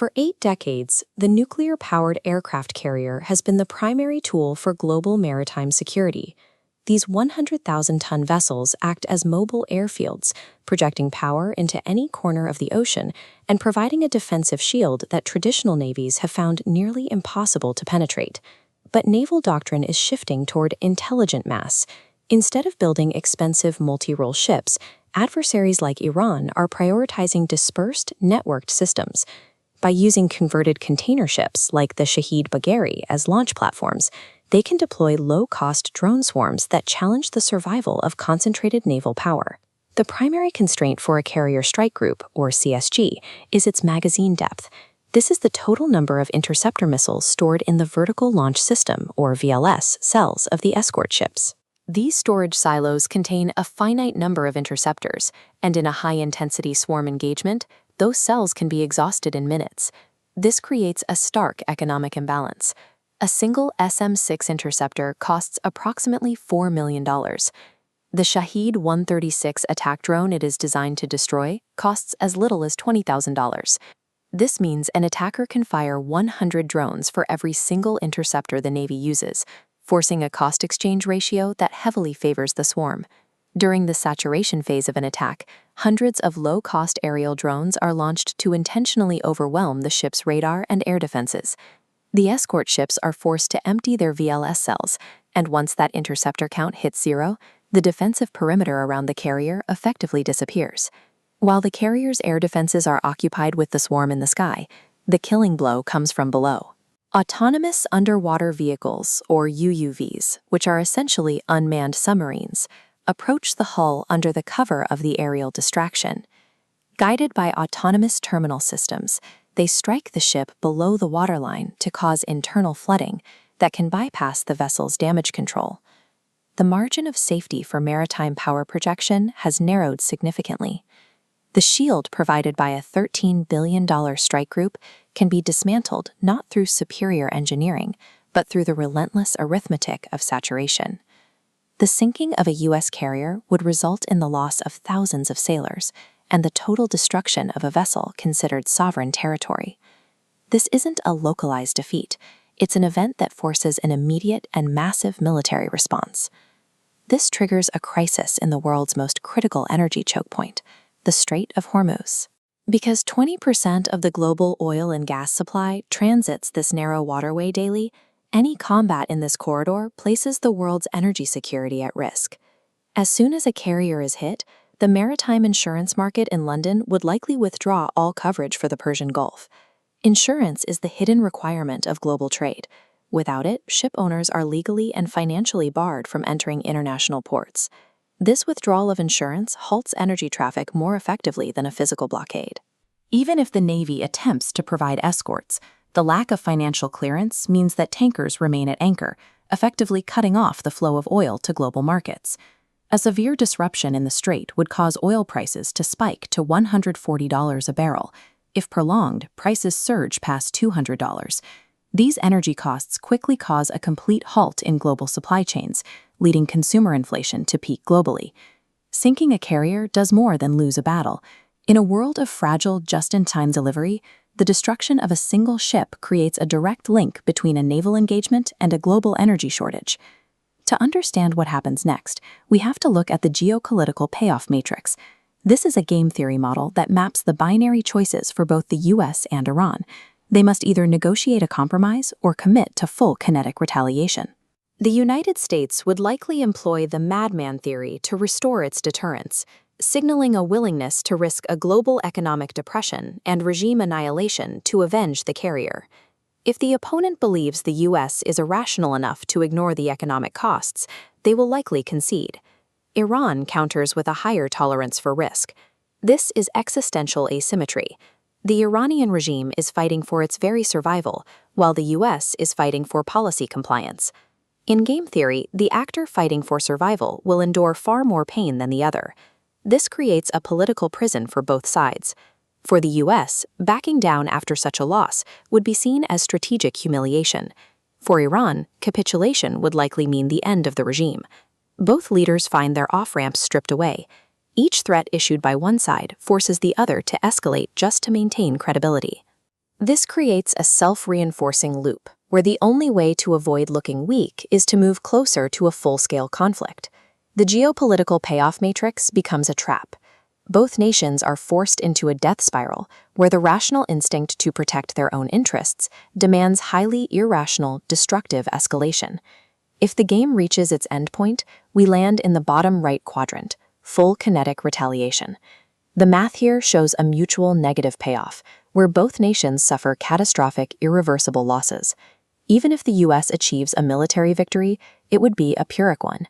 For 8 decades, the nuclear-powered aircraft carrier has been the primary tool for global maritime security. These 100,000-ton vessels act as mobile airfields, projecting power into any corner of the ocean and providing a defensive shield that traditional navies have found nearly impossible to penetrate. But naval doctrine is shifting toward intelligent mass. Instead of building expensive multi-role ships, adversaries like Iran are prioritizing dispersed, networked systems. By using converted container ships like the Shahid Bagheri as launch platforms, they can deploy low-cost drone swarms that challenge the survival of concentrated naval power. The primary constraint for a carrier strike group, or CSG, is its magazine depth. This is the total number of interceptor missiles stored in the vertical launch system, or VLS, cells of the escort ships. These storage silos contain a finite number of interceptors, and in a high-intensity swarm engagement, those cells can be exhausted in minutes. This creates a stark economic imbalance. A single SM-6 interceptor costs approximately $4 million. The Shahid 136 attack drone it is designed to destroy costs as little as $20,000. This means an attacker can fire 100 drones for every single interceptor the Navy uses, forcing a cost-exchange ratio that heavily favors the swarm. During the saturation phase of an attack, hundreds of low-cost aerial drones are launched to intentionally overwhelm the ship's radar and air defenses. The escort ships are forced to empty their VLS cells, and once that interceptor count hits zero, the defensive perimeter around the carrier effectively disappears. While the carrier's air defenses are occupied with the swarm in the sky, the killing blow comes from below. Autonomous Underwater Vehicles, or UUVs, which are essentially unmanned submarines, approach the hull under the cover of the aerial distraction. Guided by autonomous terminal systems, they strike the ship below the waterline to cause internal flooding that can bypass the vessel's damage control. The margin of safety for maritime power projection has narrowed significantly. The shield provided by a $13 billion strike group can be dismantled not through superior engineering, but through the relentless arithmetic of saturation. The sinking of a U.S. carrier would result in the loss of thousands of sailors and the total destruction of a vessel considered sovereign territory. This isn't a localized defeat. It's an event that forces an immediate and massive military response. This triggers a crisis in the world's most critical energy choke point, the Strait of Hormuz. Because 20% of the global oil and gas supply transits this narrow waterway daily, any combat in this corridor places the world's energy security at risk. As soon as a carrier is hit, the maritime insurance market in London would likely withdraw all coverage for the Persian Gulf. Insurance is the hidden requirement of global trade. Without it, ship owners are legally and financially barred from entering international ports. This withdrawal of insurance halts energy traffic more effectively than a physical blockade. Even if the Navy attempts to provide escorts, the lack of financial clearance means that tankers remain at anchor, effectively cutting off the flow of oil to global markets. A severe disruption in the strait would cause oil prices to spike to $140 a barrel. If prolonged, prices surge past $200. These energy costs quickly cause a complete halt in global supply chains, leading consumer inflation to peak globally. Sinking a carrier does more than lose a battle. In a world of fragile, just-in-time delivery, the destruction of a single ship creates a direct link between a naval engagement and a global energy shortage. To understand what happens next, we have to look at the geopolitical payoff matrix. This is a game theory model that maps the binary choices for both the US and Iran. They must either negotiate a compromise or commit to full kinetic retaliation. The United States would likely employ the madman theory to restore its deterrence, signaling a willingness to risk a global economic depression and regime annihilation to avenge the carrier. If the opponent believes the U.S. is irrational enough to ignore the economic costs, they will likely concede. Iran counters with a higher tolerance for risk. This is existential asymmetry. The Iranian regime is fighting for its very survival, while the U.S. is fighting for policy compliance. In game theory, the actor fighting for survival will endure far more pain than the other. This creates a political prison for both sides. For the U.S., backing down after such a loss would be seen as strategic humiliation. For Iran, capitulation would likely mean the end of the regime. Both leaders find their off-ramps stripped away. Each threat issued by one side forces the other to escalate just to maintain credibility. This creates a self-reinforcing loop, where the only way to avoid looking weak is to move closer to a full-scale conflict. The geopolitical payoff matrix becomes a trap. Both nations are forced into a death spiral where the rational instinct to protect their own interests demands highly irrational, destructive escalation. If the game reaches its endpoint, we land in the bottom right quadrant, full kinetic retaliation. The math here shows a mutual negative payoff, where both nations suffer catastrophic, irreversible losses. Even if the US achieves a military victory, it would be a Pyrrhic one.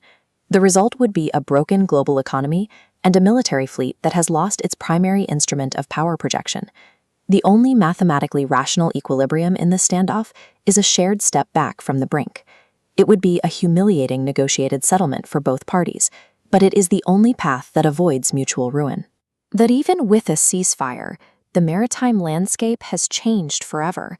The result would be a broken global economy and a military fleet that has lost its primary instrument of power projection. The only mathematically rational equilibrium in this standoff is a shared step back from the brink. It would be a humiliating negotiated settlement for both parties, but it is the only path that avoids mutual ruin. That even with a ceasefire, the maritime landscape has changed forever.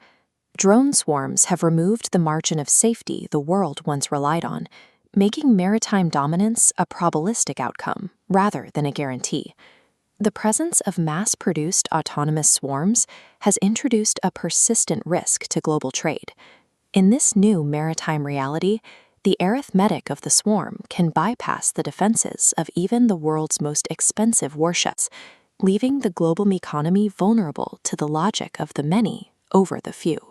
Drone swarms have removed the margin of safety the world once relied on, making maritime dominance a probabilistic outcome rather than a guarantee. The presence of mass-produced autonomous swarms has introduced a persistent risk to global trade. In this new maritime reality, the arithmetic of the swarm can bypass the defenses of even the world's most expensive warships, leaving the global economy vulnerable to the logic of the many over the few.